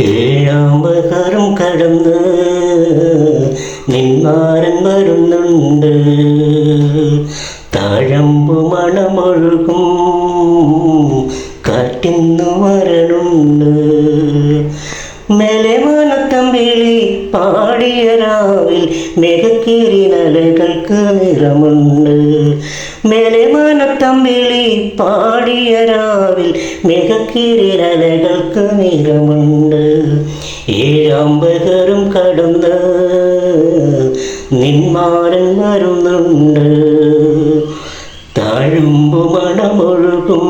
ഏഴാമ്പകരം കടന്ന് നിന്മാരൻ വരുന്നുണ്ട്. താഴമ്പു മണമൊഴുകും കാറ്റിന്നു വരണുണ്ട്. മെലമാനത്തമ്പിളി പാടിയ രാവിൽ മെഗക്കിരിനലകൾക്ക് നിറമുണ്ട്. മെലമാനത്തമ്പിളി പാടിയ രാവിൽ മെഗക്കിരിനലകൾക്ക് നിറമുണ്ട്. ഏഴാമ്പകരും കടന്ന് നിന്മാരൻ വരുന്നുണ്ട്. താഴമ്പു മണമൊഴുകും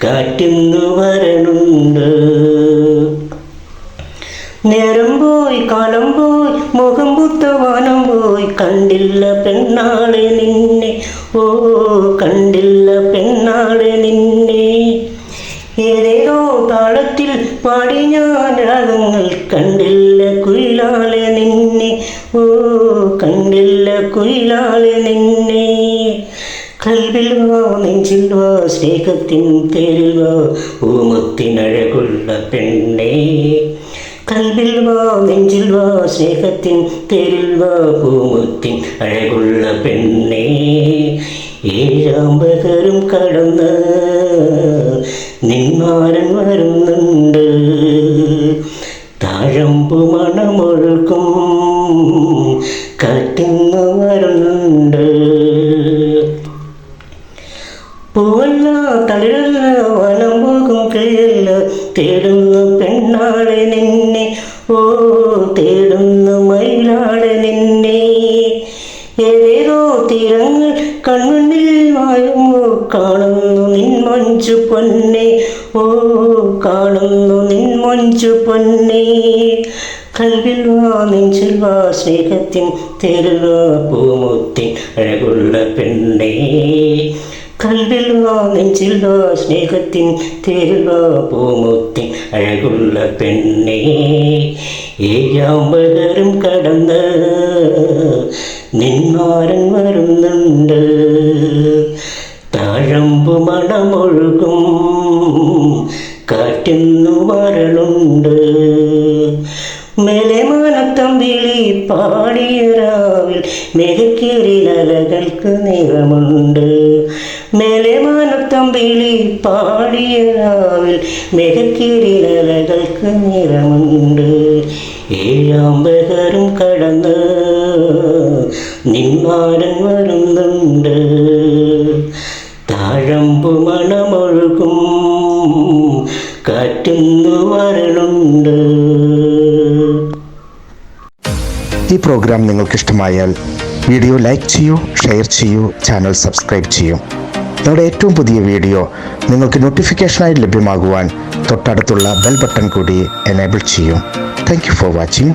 കാറ്റിന്നു വരണുണ്ട്. നേരം പോയി കാലം പോയി മുഖം പുത്ത വാനം പോയി കണ്ടില്ല പെണ്ണാളെ നിന്നെ, ഓ കണ്ടില്ല പെണ്ണാളെ നിന്നെ. ഏതേതോ താളത്തിൽ പാടി ഞാൻ രാഗങ്ങൾ കണ്ടില്ല കുയിലാളെ നിന്നെ, ഓ കണ്ടില്ല കുയിലാളെ നിന്നെ. കൽവിൽ വാ നെഞ്ചിൽ വാ സ്നേഹത്തിൻ തേരിൽ വാ പൂമുത്തിനഴകുള്ള പെണ്ണേ. കൽവിൽ വാ നെഞ്ചിൽ വാ സ്നേഹത്തിൻ തേരിൽ വാ പൂമുത്തിൻ അഴകുള്ള പെണ്ണേ. ഏഴാമ്പകരും കടന്ന് നിന്മാരൻ വരുന്നുണ്ട്. താഴമ്പു മണമൊഴുകും കാറ്റിന്നു വരുന്നുണ്ട്. പൂവല്ല തളിരല്ല വനം പോകും കിഴല്ല തേടുന്നു പെണ്ണാളെ നിന്നെ, ഓ തേടുന്നു മയിലാളെ നിന്നെ. ഏതേതോ തീരങ്ങൾ കൺമുന്നിൽ വാഴുമ്പോ കാണുന്നു നിൻ മഞ്ചു പൊന്നെ, ഓ കാണുന്നു നിൻ മഞ്ചു പൊന്നെ. കൽവിൽ വാ നെഞ്ചിൽ വാ സ്നേഹത്തിൻ തേരിൽ വാ പൂമുത്തിൻ അഴകുള്ള പെണ്ണേ. കൽവിൽ വാ നെഞ്ചിൽ വാ സ്നേഹത്തിൻ തേരിൽ വാ പൂമുത്തിൻ അഴകുള്ള പെണ്ണേ. ഏഴാമ്പകരും കടന്ന് നിന്മാരൻ വരുന്നുണ്ട്. താഴമ്പു മണമൊഴുകും കാറ്റിന്നു വരണുണ്ട്. മെലമാനത്തമ്പിളി പാടിയ രാവിൽ മെഗക്കിരിനലകൾക്ക് നിറമുണ്ട്. മെലമാനത്തമ്പിളി പാടിയ രാവിൽ മെഗക്കിരിനലകൾക്ക് നിറമുണ്ട്. ഏഴാമ്പകരും കടന്ന് നിന്മാരൻ വരുന്നുണ്ട്. താഴമ്പു മണമൊഴുകും കാറ്റിന്നു വരണുണ്ട്. ഈ പ്രോഗ്രാം നിങ്ങൾക്ക് ഇഷ്ടമായാൽ വീഡിയോ ലൈക്ക് ചെയ്യൂ, ഷെയർ ചെയ്യൂ, ചാനൽ സബ്സ്ക്രൈബ് ചെയ്യൂ. ഞങ്ങളുടെ ഏറ്റവും പുതിയ വീഡിയോ നിങ്ങൾക്ക് നോട്ടിഫിക്കേഷനായി ലഭ്യമാകുവാൻ തൊട്ടടുത്തുള്ള ബെൽ ബട്ടൺ കൂടി എനേബിൾ ചെയ്യൂ. Thank you for watching.